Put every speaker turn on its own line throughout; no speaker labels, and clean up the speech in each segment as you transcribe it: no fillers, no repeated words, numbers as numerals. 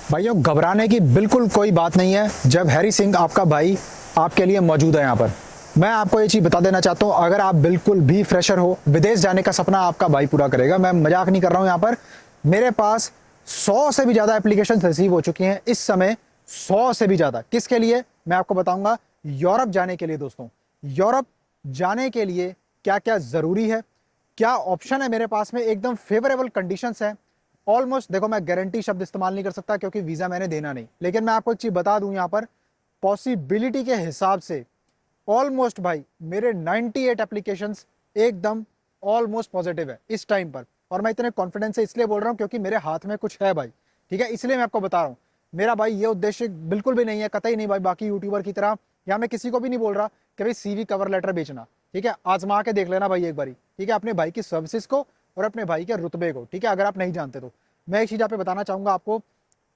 भाइयों, घबराने की बिल्कुल कोई बात नहीं है जब हैरी सिंह आपका भाई आपके लिए मौजूद है यहाँ पर। मैं आपको ये चीज़ बता देना चाहता हूँ, अगर आप बिल्कुल भी फ्रेशर हो, विदेश जाने का सपना आपका भाई पूरा करेगा। मैं मजाक नहीं कर रहा हूँ यहाँ पर। मेरे पास 100 से भी ज़्यादा एप्लीकेशन रिसीव हो चुकी हैं इस समय। 100 से भी ज़्यादा किसके लिए मैं आपको बताऊंगा। यूरोप जाने के लिए दोस्तों। यूरोप जाने के लिए क्या क्या ज़रूरी है, क्या ऑप्शन है मेरे पास में, एकदम फेवरेबल कंडीशंस हैं। ऑलमोस्ट देखो, मैं गारंटी शब्द इस्तेमाल नहीं कर सकता क्योंकि वीजा मैंने देना नहीं, लेकिन मैं आपको एक चीज बता दूं यहाँ पर, पॉसिबिलिटी के हिसाब से ऑलमोस्ट भाई मेरे 98 एप्लीकेशंस एकदम ऑलमोस्ट पॉजिटिव है इस टाइम पर। और मैं इतने कॉन्फिडेंस से इसलिए बोल रहा हूँ क्योंकि मेरे हाथ में कुछ है भाई, ठीक है, इसलिए मैं आपको बता रहा हूँ। मेरा भाई ये उद्देश्य बिल्कुल भी नहीं है, कतई नहीं भाई, बाकी यूट्यूबर की तरह, या मैं किसी को भी नहीं बोल रहा कि भाई सीवी कवर लेटर बेचना। ठीक है, आजमा के देख लेना भाई एक बारी, ठीक है, अपने भाई की सर्विसेज को और अपने भाई के रुतबे को, ठीक है, अगर आप नहीं जानते तो। मैं एक चीज़ यहाँ पे बताना चाहूँगा आपको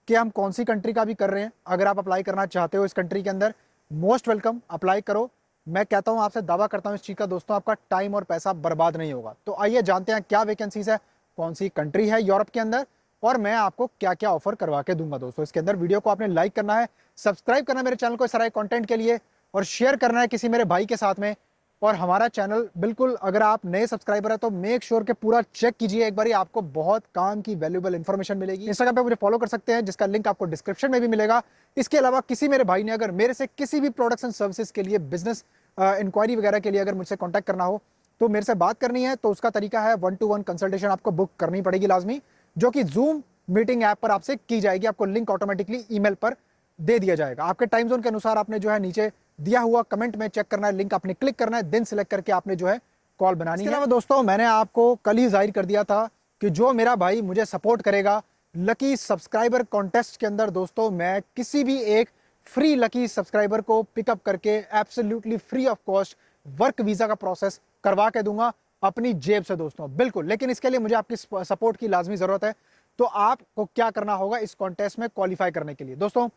कि हम कौन सी कंट्री का भी कर रहे हैं। अगर आप अप्लाई करना चाहते हो इस कंट्री के अंदर, मोस्ट वेलकम, अप्लाई करो। मैं कहता हूँ, आपसे दावा करता हूँ इस चीज़ का दोस्तों, आपका टाइम और पैसा बर्बाद नहीं होगा। तो आइए जानते हैं क्या वैकेंसीज है, कौन सी कंट्री है यूरोप के अंदर, और मैं आपको क्या क्या ऑफर करवा के दूंगा दोस्तों इसके अंदर। वीडियो को आपने लाइक करना है, सब्सक्राइब करना है मेरे चैनल को इस तरह के कंटेंट के लिए, और शेयर करना है किसी मेरे भाई के साथ में। और हमारा चैनल बिल्कुल, अगर आप नए सब्सक्राइबर है तो मेक श्योर के पूरा चेक कीजिए एक बारी, आपको बहुत काम की वैल्यूएबल इंफॉर्मेशन मिलेगी। इंस्टाग्राम पे मुझे फॉलो कर सकते हैं, जिसका लिंक आपको डिस्क्रिप्शन में भी मिलेगा। इसके अलावा किसी मेरे भाई ने अगर मेरे से किसी भी प्रोडक्ट्स एंड सर्विसेज के लिए, बिजनेस इंक्वायरी वगैरह के लिए अगर मुझसे कॉन्टैक्ट करना हो, तो मेरे से बात करनी है, तो उसका तरीका है 1-to-1 कंसल्टेशन आपको बुक करनी पड़ेगी लाजमी, जो कि जूम मीटिंग ऐप पर आपसे की जाएगी। आपको लिंक ऑटोमेटिकली ईमेल पर दे दिया जाएगा। आपके टाइम जोन के अनुसार आपने जो है नीचे दिया हुआ कमेंट में चेक करना है, लिंक आपने क्लिक करना है, दिन सिलेक्ट करके आपने जो है कॉल बनानी है। इसके अलावा दोस्तों, मैंने आपको कल ही जाहिर कर दिया था कि जो मेरा भाई मुझे सपोर्ट करेगा लकी सब्सक्राइबर कॉन्टेस्ट के अंदर, दोस्तों मैं किसी भी एक फ्री लकी सब्सक्राइबर को पिकअप करके absolutely free of cost work visa का प्रोसेस करवा के दूंगा अपनी जेब से दोस्तों, बिल्कुल। लेकिन इसके लिए मुझे आपकी सपोर्ट की लाजमी जरूरत है। तो आपको क्या करना होगा इस कॉन्टेस्ट में क्वालिफाई करने के लिए दोस्तों,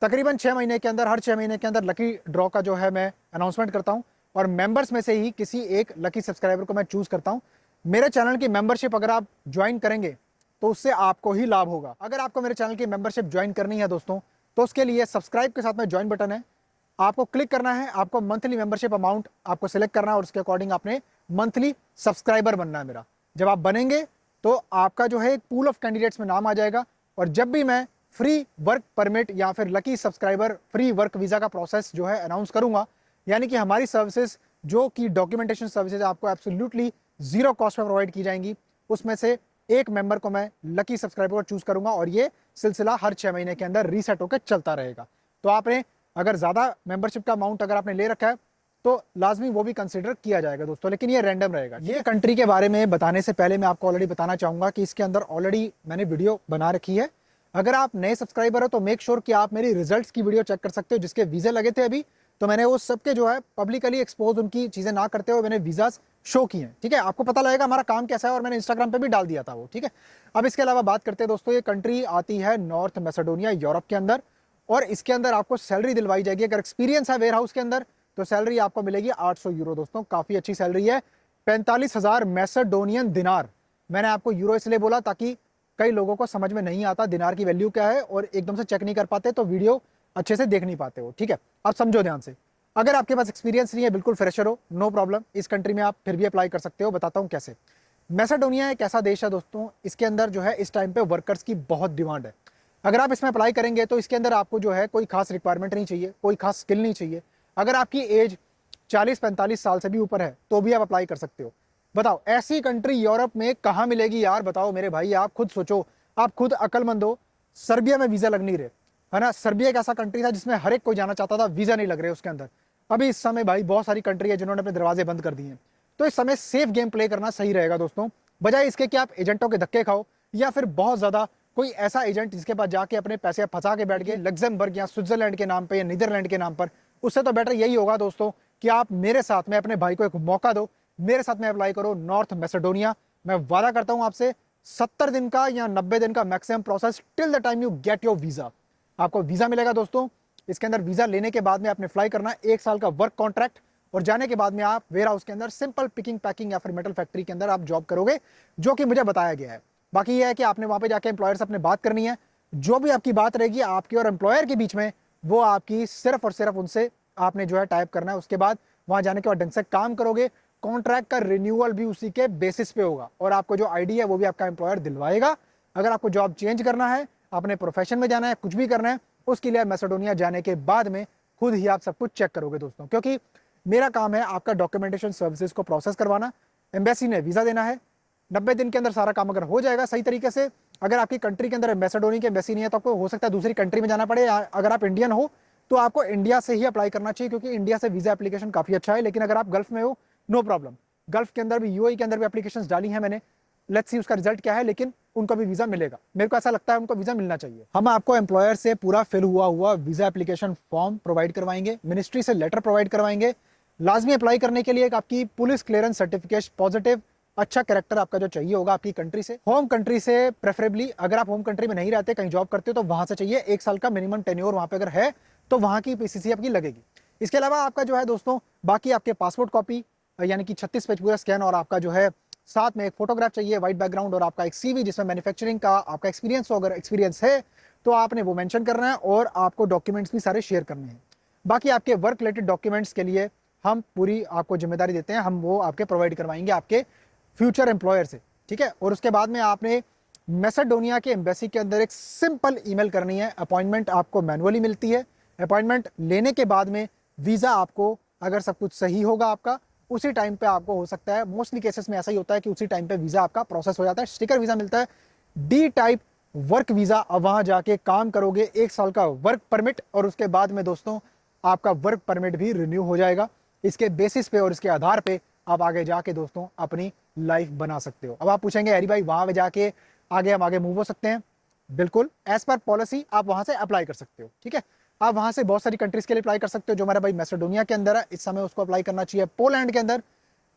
तकरीबन 6 महीने के अंदर, हर 6 महीने के अंदर लकी ड्रॉ का जो है मैं अनाउंसमेंट करता हूं, और मेंबर्स में से ही किसी एक लकी सब्सक्राइबर को मैं चूज करता हूं। मेरे चैनल की मेंबरशिप अगर आप ज्वाइन करेंगे तो उससे आपको ही लाभ होगा। अगर आपको मेरे चैनल की मेंबरशिप ज्वाइन करनी है दोस्तों, तो उसके लिए सब्सक्राइब के साथ में ज्वाइन बटन है, आपको क्लिक करना है, आपको मंथली मेंबरशिप अमाउंट आपको सिलेक्ट करना है, और उसके अकॉर्डिंग आपने मंथली सब्सक्राइबर बनना है मेरा। जब आप बनेंगे तो आपका जो है एक पूल ऑफ कैंडिडेट्स में नाम आ जाएगा, और जब भी मैं फ्री वर्क परमिट या फिर lucky subscriber free work visa का प्रोसेस जो है अनाउंस करूंगा, यानी कि हमारी सर्विसेज जो कि डॉक्यूमेंटेशन सर्विसेज आपको एब्सोल्युटली जीरो कॉस्ट में प्रोवाइड की जाएंगी, उसमें से एक मेंबर को मैं लकी सब्सक्राइबर को चूज करूंगा, और ये सिलसिला हर 6 महीने के अंदर रीसेट होकर चलता रहेगा। तो आपने अगर ज्यादा मेंबरशिप का अमाउंट अगर आपने ले रखा है तो लाजमी वो भी कंसिडर किया जाएगा दोस्तों, लेकिन ये रैंडम रहेगा। ये कंट्री के बारे में बताने से पहले मैं आपको ऑलरेडी बताना चाहूंगा कि इसके अंदर ऑलरेडी मैंने वीडियो बना रखी है। अगर आप नए सब्सक्राइबर हो तो मेक श्योर कि आप मेरी रिजल्ट्स की वीडियो चेक कर सकते हो, जिसके वीजे लगे थे अभी, तो मैंने वो सबके जो है पब्लिकली एक्सपोज उनकी चीजें ना करते हुए मैंने वीजास शो किए हैं, ठीक है, आपको पता लगेगा हमारा काम कैसा है, और मैंने इंस्टाग्राम पे भी डाल दिया था वो, ठीक है। अब इसके अलावा बात करते हैं दोस्तों, ये कंट्री आती है नॉर्थ मैसेडोनिया यूरोप के अंदर, और इसके अंदर आपको सैलरी दिलवाई जाएगी। अगर एक्सपीरियंस है वेयर हाउस के अंदर तो सैलरी आपको मिलेगी 800 यूरो दोस्तों, काफी अच्छी सैलरी है। 45,000 मैसेडोनियन दिनार। मैंने आपको यूरो इसलिए बोला ताकि कई लोगों को समझ में नहीं आता दिनार की वैल्यू क्या है, और एकदम से चेक नहीं कर पाते, तो वीडियो अच्छे से देख नहीं पाते हो, ठीक है। अब समझो ध्यान से, अगर आपके पास एक्सपीरियंस नहीं है, बिल्कुल फ्रेशर हो, नो प्रॉब्लम, इस कंट्री में आप फिर भी अप्लाई कर सकते हो। बताता हूं कैसे। मैसेडोनिया एक ऐसा देश है दोस्तों, इसके अंदर जो है इस टाइम पे वर्कर्स की बहुत डिमांड है। अगर आप इसमें अप्लाई करेंगे तो इसके अंदर आपको जो है कोई खास रिक्वायरमेंट नहीं चाहिए, कोई खास स्किल नहीं चाहिए। अगर आपकी एज 40-45 साल से भी ऊपर है तो भी आप अप्लाई कर सकते हो। बताओ ऐसी कंट्री यूरोप में कहाँ मिलेगी यार, बताओ मेरे भाई, आप खुद सोचो, आप खुद अक्लमंद हो। सर्बिया में वीजा लग नहीं रहे, है ना। सर्बिया एक ऐसा कंट्री था जिसमें हर एक कोई जाना चाहता था, वीजा नहीं लग रहे उसके अंदर। अभी इस समय भाई बहुत सारी कंट्री है जिन्होंने अपने दरवाजे बंद कर दिए हैं। तो इस समय सेफ गेम प्ले करना सही रहेगा दोस्तों, बजाय इसके कि आप एजेंटों के धक्के खाओ, या फिर बहुत ज्यादा कोई ऐसा एजेंट जिसके पास जाके अपने पैसे फंसा के बैठ गए लग्जमबर्ग या स्विट्जरलैंड के नाम पर या नीदरलैंड के नाम पर। उससे तो बेटर यही होगा दोस्तों कि आप मेरे साथ में अपने भाई को एक मौका दो, मेरे साथ में अप्लाई करो नॉर्थ मैसेडोनिया। मैं वादा करता हूं आपसे, 70 दिन का या 90 दिन का maximum process till the time you get your visa. आपको वीजा मिलेगा दोस्तों। इसके अंदर वीजा लेने के बाद में आपने फ्लाई करना 1 साल का वर्क कॉन्ट्रैक्ट, और जाने के बाद में आप वेयर हाउस के अंदर सिंपल पिकिंग पैकिंग या फिर मेटल फैक्ट्री के अंदर आप जॉब करोगे, जो कि मुझे बताया गया है। बाकी यह है कि आपने वहां पे जाके एम्प्लॉयर से अपने बात करनी है, जो भी आपकी बात रहेगी आपकी और एम्प्लॉयर के बीच में, वो आपकी सिर्फ और सिर्फ उनसे आपने जो है टाइप करना है। उसके बाद वहां जाने के बाद ढंग से काम करोगे, कॉन्ट्रैक्ट का रिन्यूअल भी उसी के बेसिस पे होगा और आपको जो आईडी है वो भी आपका एम्प्लॉयर दिलवाएगा। अगर आपको जॉब चेंज करना है, अपने प्रोफेशन में जाना है, कुछ भी करना है, उसके लिए मैसेडोनिया जाने के बाद में खुद ही आप सब कुछ चेक करोगे दोस्तों, क्योंकि मेरा काम है आपका डॉक्यूमेंटेशन सर्विसेज को प्रोसेस करवाना। एम्बेसी ने वीजा देना है, 90 दिन के अंदर सारा काम अगर हो जाएगा सही तरीके से, अगर आपकी कंट्री के अंदर मैसेडोनिया की एम्बेसी नहीं है तो आपको हो सकता है दूसरी कंट्री में जाना पड़े। अगर आप इंडियन हो तो आपको इंडिया से ही अप्लाई करना चाहिए, क्योंकि इंडिया से वीजा एप्लीकेशन काफी अच्छा है। लेकिन अगर आप गल्फ में हो, नो प्रॉब्लम, गल्फ के अंदर भी, यूएई के अंदर भी एप्लीकेशंस डाली हैं मैंने, लेट्स सी उसका रिजल्ट क्या है, लेकिन उनको भी वीजा मिलेगा। मेरे को ऐसा लगता है उनको वीजा मिलना चाहिए। हम आपको एम्प्लॉयर से पूरा फिल हुआ वीजा एप्लीकेशन फॉर्म प्रोवाइड करवाएंगे, मिनिस्ट्री से लेटर प्रोवाइड करवाएंगे। लाजमी अप्लाई करने के लिए एक आपकी पुलिस क्लियरेंस सर्टिफिकेट, पॉजिटिव अच्छा कैरेक्टर आपका जो चाहिए होगा आपकी कंट्री से, होम कंट्री से प्रेफरेबली। अगर आप होम कंट्री में नहीं रहते, कहीं जॉब करते हो तो वहां से चाहिए। 1 साल का मिनिमम टेन्योर वहां पे अगर है तो वहां की पीसीसी आपकी लगेगी। इसके अलावा आपका जो है दोस्तों, बाकी आपके पासपोर्ट कॉपी यानी कि 36 पेज पूरा स्कैन, और आपका जो है साथ में एक फोटोग्राफ चाहिए व्हाइट बैकग्राउंड, और आपका एक सीवी जिसमें मैन्युफैक्चरिंग का आपका एक्सपीरियंस हो, अगर एक्सपीरियंस है तो आपने वो मेंशन करना है, और आपको डॉक्यूमेंट्स भी सारे शेयर करने हैं। बाकी आपके वर्क रिलेटेड डॉक्यूमेंट्स के लिए हम पूरी आपको जिम्मेदारी देते हैं, हम वो आपके प्रोवाइड करवाएंगे आपके फ्यूचर एम्प्लॉयर से, ठीक है। और उसके बाद में आपने मैसेडोनिया के एम्बेसी के अंदर एक सिंपल ईमेल करनी है। अपॉइंटमेंट आपको मैनुअली मिलती है। अपॉइंटमेंट लेने के बाद में वीज़ा आपको, अगर सब कुछ सही होगा आपका, उसी टाइम पे आपको हो सकता है, मोस्टली केसेस में ऐसा ही होता है कि उसी टाइम पे वीज़ा आपका प्रोसेस हो जाता है। स्टिकर वीज़ा मिलता है, डी टाइप वर्क वीज़ा। अब वहाँ जाके काम करोगे, 1 साल का वर्क परमिट, और उसके बाद में दोस्तों आपका वर्क परमिट भी रिन्यू हो जाएगा। इसके बेसिस पे और इसके आधार पे आप आगे जाके दोस्तों अपनी लाइफ बना सकते हो। अब आप पूछेंगे हरी भाई वहां पे जाके आगे हम आगे मूव हो सकते हैं? बिल्कुल, एज पर पॉलिसी आप वहां से अप्लाई कर सकते हो, ठीक है। आप वहां से बहुत सारी कंट्रीज के लिए अप्लाई कर सकते हो। जो हमारा भाई मैसेडोनिया के अंदर है इस समय, उसको अप्लाई करना चाहिए। पोलैंड के अंदर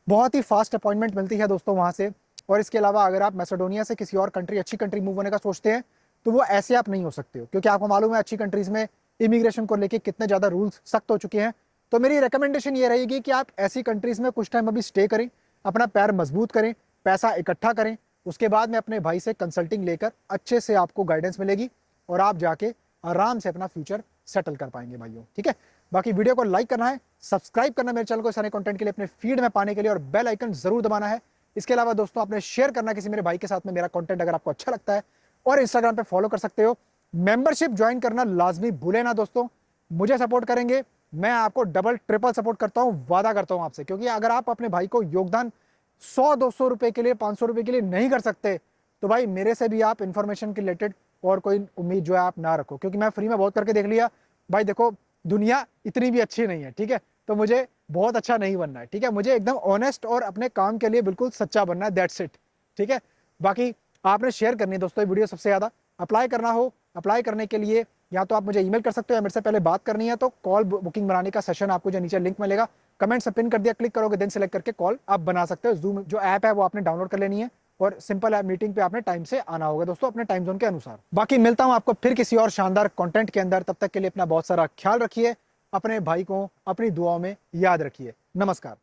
बहुत ही फास्ट अपॉइंटमेंट मिलती है दोस्तों वहां से। और इसके अलावा अगर आप मैसेडोनिया से किसी और कंट्री, अच्छी कंट्री मूव होने का सोचते हैं, तो वो ऐसे आप नहीं हो सकते हो, क्योंकि आपको मालूम है अच्छी कंट्रीज में इमिग्रेशन को लेकर कितने ज्यादा रूल्स सख्त हो चुके हैं। तो मेरी रिकमेंडेशन ये रहेगी कि आप ऐसी कंट्रीज में कुछ टाइम अभी स्टे करें, अपना पैर मजबूत करें, पैसा इकट्ठा करें। उसके बाद में अपने भाई से कंसल्टिंग लेकर अच्छे से आपको गाइडेंस मिलेगी, और आप जाके आराम से अपना फ्यूचर सेटल कर पाएंगे भाइयों, ठीक है। बाकी वीडियो को लाइक करना है, सब्सक्राइब करना मेरे चैनल को सारे कंटेंट के लिए अपने फीड में पाने के लिए, और बेल आइकन जरूर दबाना है। इसके अलावा दोस्तों आपने शेयर करना किसी मेरे भाई के साथ में मेरा कंटेंट अगर आपको अच्छा लगता है, और इंस्टाग्राम पे फॉलो कर सकते हो। मेंबरशिप ज्वाइन करना लाजमी भूले ना दोस्तों, मुझे सपोर्ट करेंगे, मैं आपको डबल ट्रिपल सपोर्ट करता हूं, वादा करता हूं आपसे। क्योंकि अगर आप अपने भाई को योगदान 100-200 रुपए के लिए, 500 रुपए के लिए नहीं कर सकते, तो भाई मेरे से भी आप इंफॉर्मेशन के रिलेटेड और कोई उम्मीद जो है आप ना रखो, क्योंकि मैं फ्री में बहुत करके देख लिया भाई। देखो दुनिया इतनी भी अच्छी नहीं है, ठीक है। तो मुझे बहुत अच्छा नहीं बनना है, ठीक है। मुझे एकदम ऑनेस्ट और अपने काम के लिए बिल्कुल सच्चा बनना है, दैट्स इट, ठीक है। बाकी आपने शेयर करनी है दोस्तों वीडियो सबसे ज्यादा। अप्लाई करना हो, अप्लाई करने के लिए या तो आप मुझे ईमेल कर सकते हो, या मेरे से पहले बात करनी है तो कॉल बुकिंग बनाने का सेशन आपको जो नीचे लिंक मिलेगा, कमेंट से पिन कर दिया, क्लिक करोगे, देन सेलेक्ट करके कॉल आप बना सकते हो। जूम जो ऐप है वो आपने डाउनलोड कर लेनी है, और सिंपल ऐप मीटिंग पे आपने टाइम से आना होगा दोस्तों, अपने टाइम जोन के अनुसार। बाकी मिलता हूं आपको फिर किसी और शानदार कंटेंट के अंदर। तब तक के लिए अपना बहुत सारा ख्याल रखिए, अपने भाई को अपनी दुआओं में याद रखिए। नमस्कार।